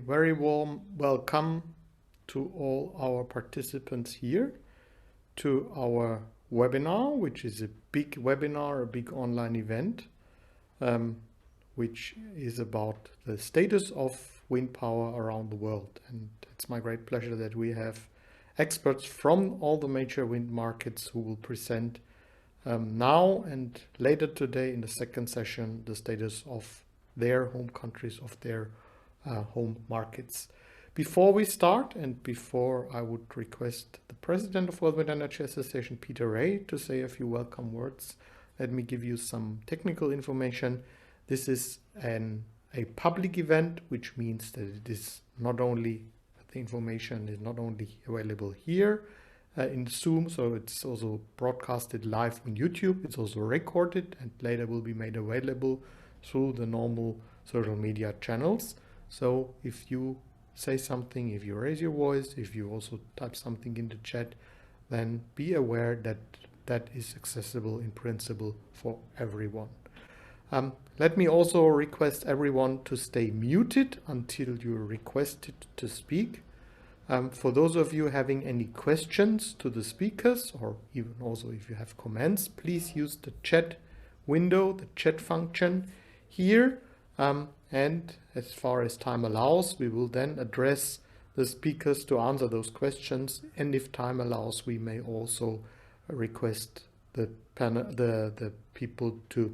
very warm welcome to all our participants here to our webinar, which is a big webinar, a big online event, which is about the status of wind power around the world. And it's my great pleasure that we have experts from all the major wind markets who will present now and later today in the second session the status of their home countries, of their home markets. Before we start, and before I would request the President of World Wind Energy Association, Peter Ray, to say a few welcome words, let me give you some technical information. This is a public event, which means that it is not only, the information is not only available here in Zoom, so it's also broadcasted live on YouTube. It's also recorded and later will be made available through the normal social media channels. So if you say something, if you raise your voice, if you also type something in the chat, then be aware that that is accessible in principle for everyone. Let me also request everyone to stay muted until you're requested to speak. For those of you having any questions to the speakers, or even also if you have comments, please use the chat window, the chat function here. And as far as time allows, we will then address the speakers to answer those questions. And if time allows, we may also request the people to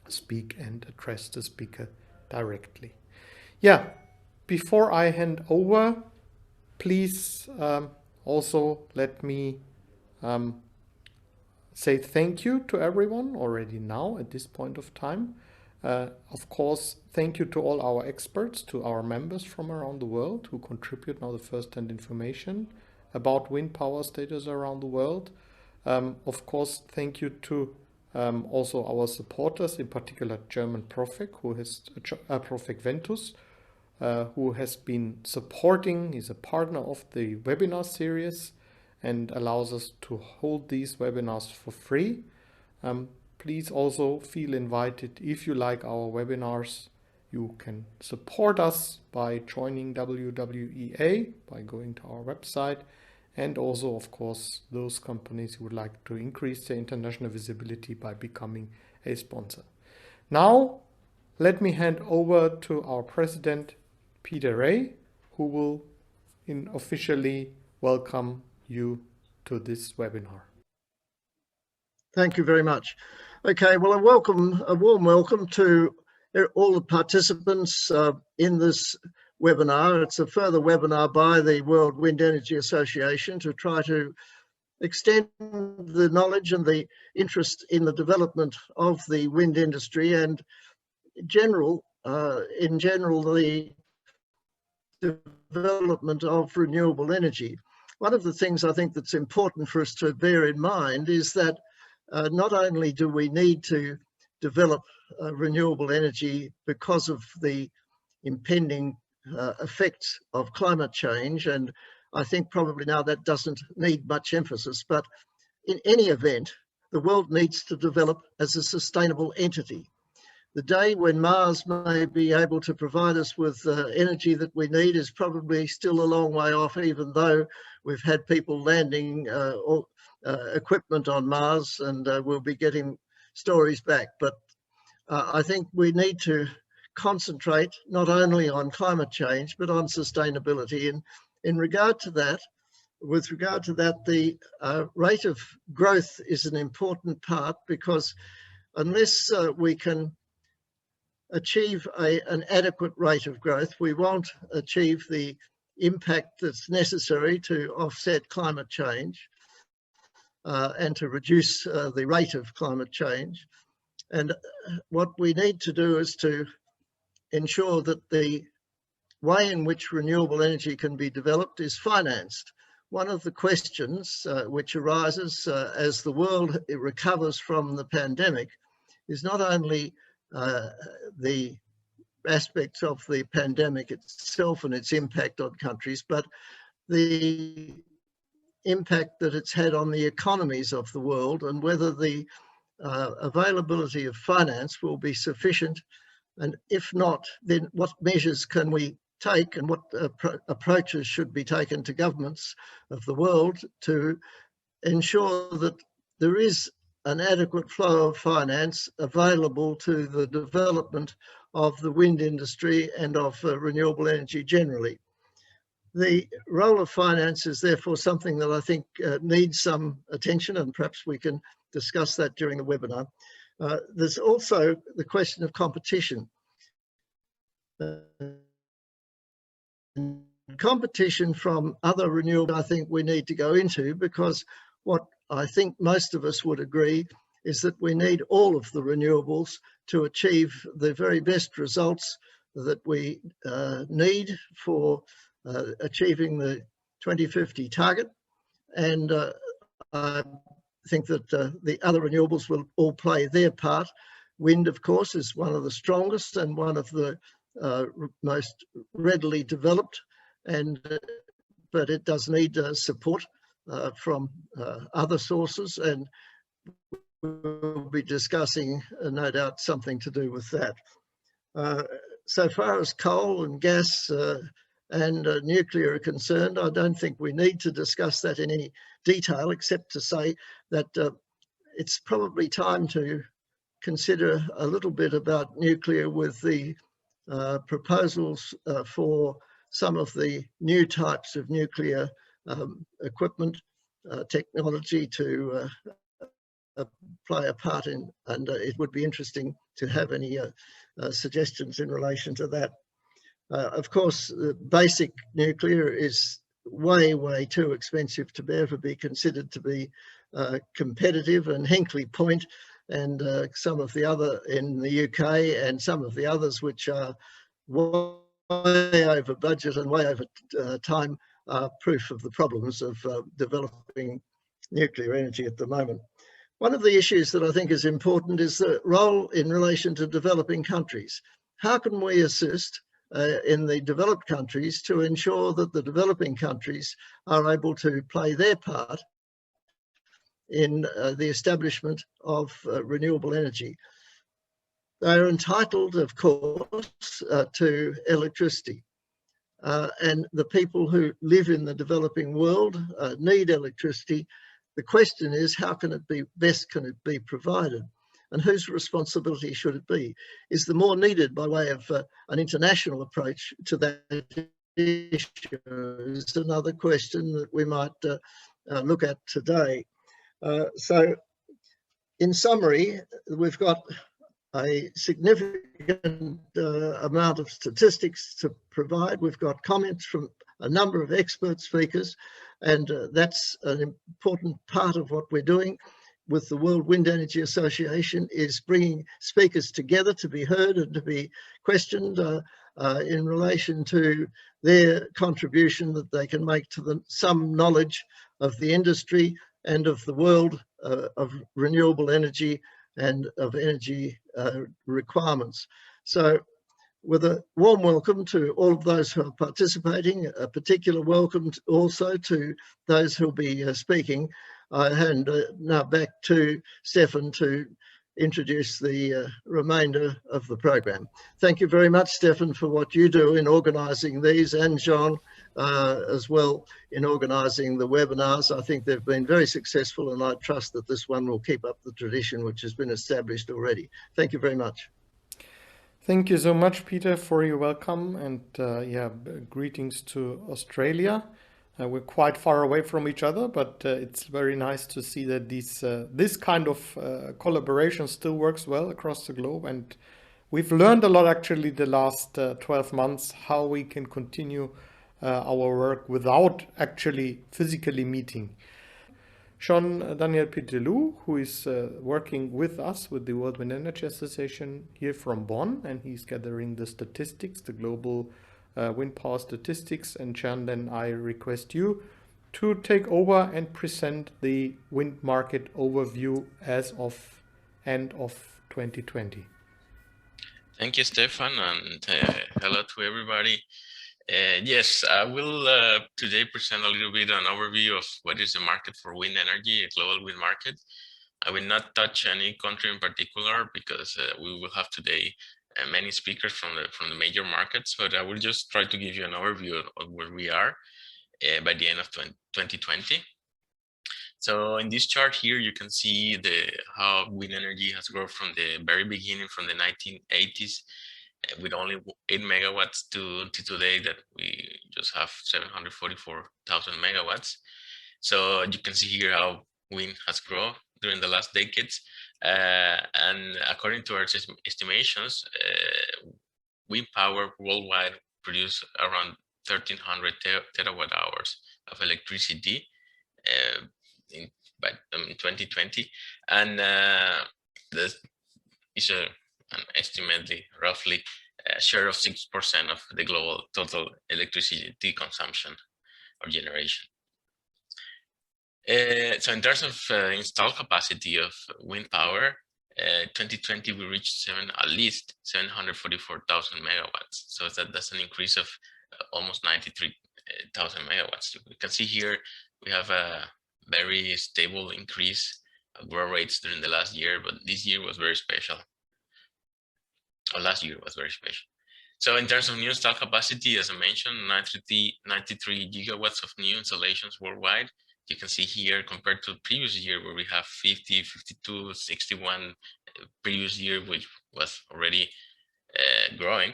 speak and address the speaker directly. Yeah, before I hand over, please also let me say thank you to everyone already now at this point of time. Of course, thank you to all our experts, to our members from around the world who contribute now the first-hand information about wind power status around the world. Of course, thank you to also our supporters, in particular German Profec, Profec Ventus, who has been supporting, is a partner of the webinar series and allows us to hold these webinars for free. Please also feel invited, if you like our webinars, you can support us by joining WWEA, by going to our website, and also, of course, those companies who would like to increase their international visibility by becoming a sponsor. Now, let me hand over to our President, Peter Ray, who will officially welcome you to this webinar. Thank you very much. Okay, well, a warm welcome to all the participants in this webinar. It's a further webinar by the World Wind Energy Association to try to extend the knowledge and the interest in the development of the wind industry and in general the development of renewable energy. One of the things I think that's important for us to bear in mind is that not only do we need to develop renewable energy because of the impending effects of climate change, and I think probably now that doesn't need much emphasis, but in any event, the world needs to develop as a sustainable entity. The day when Mars may be able to provide us with energy that we need is probably still a long way off, even though we've had people landing equipment on Mars, and we'll be getting stories back. But I think we need to concentrate not only on climate change, but on sustainability. And in regard to that, the rate of growth is an important part, because unless we can achieve an adequate rate of growth, we won't achieve the impact that's necessary to offset climate change and to reduce the rate of climate change. And what we need to do is to ensure that the way in which renewable energy can be developed is financed. One of the questions which arises as the world recovers from the pandemic is not only the aspects of the pandemic itself and its impact on countries, but the impact that it's had on the economies of the world, and whether the availability of finance will be sufficient, and if not, then what measures can we take and what approaches should be taken to governments of the world to ensure that there is an adequate flow of finance available to the development of the wind industry and of renewable energy generally. The role of finance is therefore something that I think needs some attention, and perhaps we can discuss that during the webinar. There's also the question of competition. Competition from other renewables, I think we need to go into, because what I think most of us would agree is that we need all of the renewables to achieve the very best results that we need for achieving the 2050 target. And I think that the other renewables will all play their part. Wind, of course, is one of the strongest and one of the most readily developed, but it does need support from other sources, and we'll be discussing no doubt something to do with that. So far as coal and gas and nuclear are concerned, I don't think we need to discuss that in any detail, except to say that it's probably time to consider a little bit about nuclear with the proposals for some of the new types of nuclear equipment, technology to play a part in, and it would be interesting to have any suggestions in relation to that. Of course, basic nuclear is way too expensive to ever be considered to be competitive, and Hinkley Point and some of the other in the UK and some of the others which are way over budget and way over time are proof of the problems of developing nuclear energy at the moment. One of the issues that I think is important is the role in relation to developing countries. How can we assist in the developed countries to ensure that the developing countries are able to play their part in the establishment of renewable energy? They are entitled, of course, to electricity. And the people who live in the developing world need electricity. The question is, how can it be provided? And whose responsibility should it be? Is there more needed by way of an international approach to that issue? Is another question that we might look at today. So in summary, we've got a significant amount of statistics to provide. We've got comments from a number of expert speakers, and that's an important part of what we're doing with the World Wind Energy Association, is bringing speakers together to be heard and to be questioned in relation to their contribution that they can make to some knowledge of the industry and of the world of renewable energy and of energy requirements. So with a warm welcome to all of those who are participating, a particular welcome also to those who will be speaking. I hand now back to Stefan to introduce the remainder of the program. Thank you very much, Stefan, for what you do in organising these, and Jean as well in organising the webinars. I think they've been very successful, and I trust that this one will keep up the tradition which has been established already. Thank you very much. Thank you so much, Peter, for your welcome, and yeah, greetings to Australia. We're quite far away from each other, but it's very nice to see that this kind of collaboration still works well across the globe. And we've learned a lot actually the last 12 months how we can continue our work without actually physically meeting. Jean-Daniel Pitteloud, who is working with us with the World Wind Energy Association here from Bonn, and he's gathering the statistics, the global wind power statistics. And Jean, then I request you to take over and present the wind market overview as of end of 2020. Thank you, Stefan, and hello to everybody. Yes, I will today present a little bit an overview of what is the market for wind energy, a global wind market. I will not touch any country in particular because we will have today many speakers from the major markets, but I will just try to give you an overview of where we are by the end of 2020. So in this chart here, you can see how wind energy has grown from the very beginning, from the 1980s, with only 8 megawatts to today that we just have 744,000 megawatts. So you can see here how wind has grown during the last decades. And according to our estimations, wind power worldwide produce around 1,300 terawatt hours of electricity by 2020, and this is an estimately roughly a share of 6% of the global total electricity consumption or generation. So in terms of installed capacity of wind power, 2020 we reached at least 744,000 megawatts. So that's an increase of almost 93,000 megawatts. We can see here we have a very stable increase of growth rates during the last year, but this year was very special. Or last year was very special. So in terms of new installed capacity, as I mentioned, 93 gigawatts of new installations worldwide. You can see here compared to the previous year where we have 50, 52, 61 previous year, which was already growing.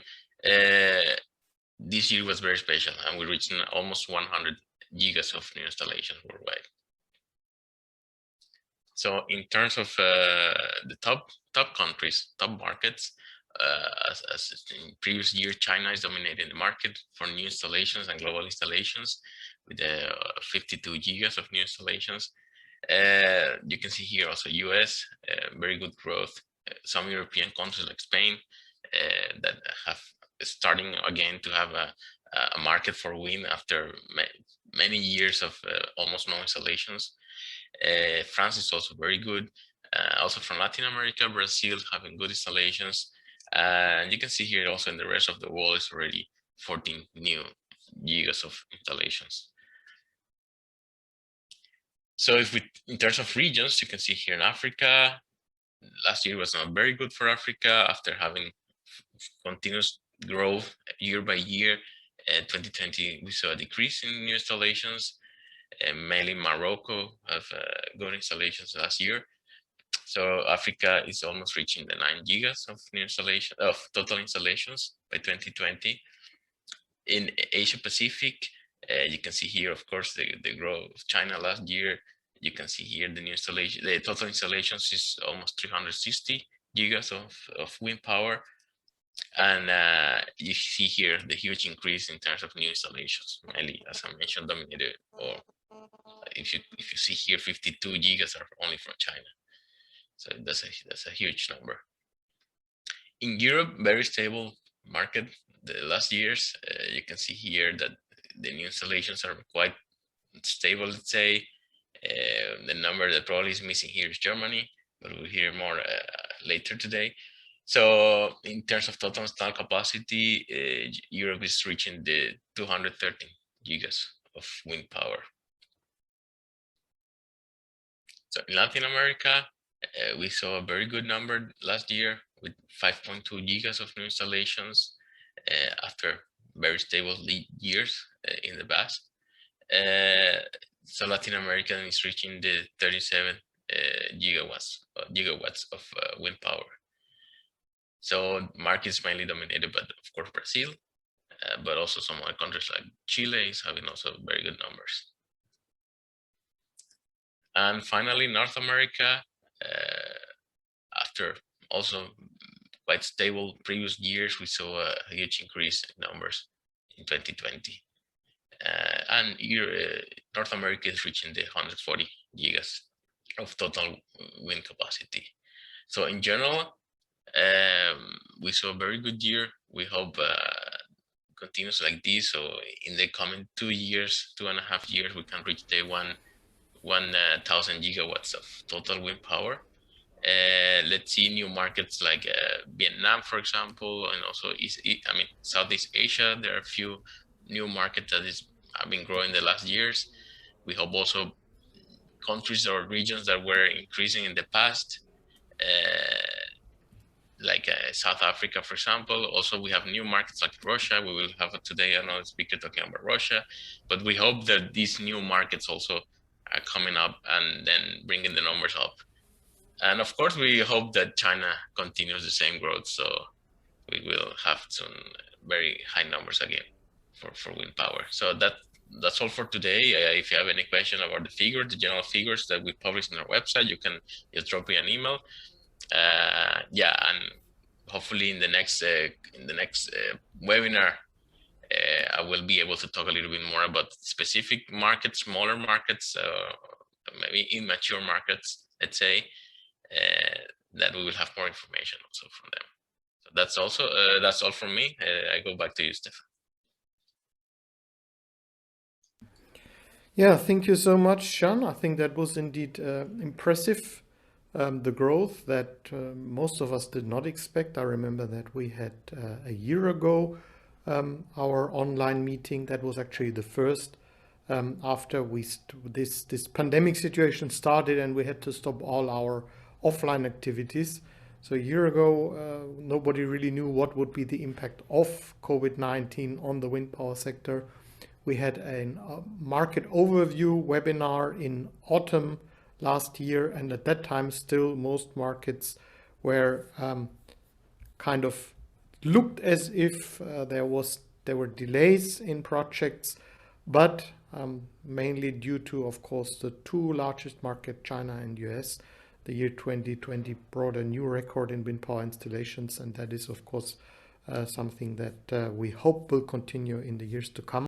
This year was very special, and we reached almost 100 gigas of new installations worldwide. So in terms of the top countries, top markets, as in previous year, China is dominating the market for new installations and global installations with 52 gigas of new installations. You can see here also US, very good growth. Some European countries like Spain that have starting again to have a market for wind after many years of almost no installations. France is also very good. Also from Latin America, Brazil having good installations. And you can see here also in the rest of the world is already 14 new gigas of installations. So if we, in terms of regions, you can see here in Africa, last year was not very good for Africa after having continuous growth year by year. 2020, we saw a decrease in new installations, mainly Morocco have good installations last year. So Africa is almost reaching the 9 gigas of new installation of total installations by 2020. In Asia Pacific, you can see here, of course, the growth of China last year. You can see here the new installation, the total installations is almost 360 gigas of wind power. And you see here the huge increase in terms of new installations, mainly, as I mentioned, dominated, or if you see here, 52 gigas are only from China. So that's a huge number. In Europe, very stable market the last years. You can see here that the new installations are quite stable, let's say. The number that probably is missing here is Germany, but we'll hear more later today. So in terms of total installed capacity, Europe is reaching the 213 gigas of wind power. So in Latin America, we saw a very good number last year with 5.2 gigas of new installations after very stable years in the past. So Latin America is reaching the 37 gigawatts of wind power. So market is mainly dominated by, of course, Brazil, but also some other countries like Chile is having also very good numbers. And finally, North America, after also quite stable previous years, we saw a huge increase in numbers in 2020. And here, North America is reaching the 140 gigas of total wind capacity. So in general, we saw a very good year. We hope continues like this. So in the coming 2 years, 2.5 years, we can reach the 1,000 gigawatts of total wind power. Let's see new markets like Vietnam, for example, and also Southeast Asia. There are a few new markets that have been growing the last years. We hope also countries or regions that were increasing in the past, like South Africa, for example. Also, we have new markets like Russia. We will have today another speaker talking about Russia, but we hope that these new markets also are coming up and then bringing the numbers up. And of course, we hope that China continues the same growth, so we will have some very high numbers again for wind power. So that's all for today. If you have any question about the figures, the general figures that we publish on our website, you can just drop me an email. Yeah, and hopefully in the next webinar, I will be able to talk a little bit more about specific markets, smaller markets, maybe immature markets, let's say, that we will have more information also from them. So that's all from me. I go back to you, Stefan. Yeah, thank you so much, Sean. I think that was indeed impressive. The growth that most of us did not expect. I remember that we had a year ago our online meeting. That was actually the first after this pandemic situation started and we had to stop all our offline activities. So a year ago, nobody really knew what would be the impact of COVID-19 on the wind power sector. We had a market overview webinar in autumn last year, and at that time still most markets were kind of looked as if there were delays in projects, but mainly due to, of course, the two largest market, China and US. The year 2020 brought a new record in wind power installations, and that is, of course, something that we hope will continue in the years to come.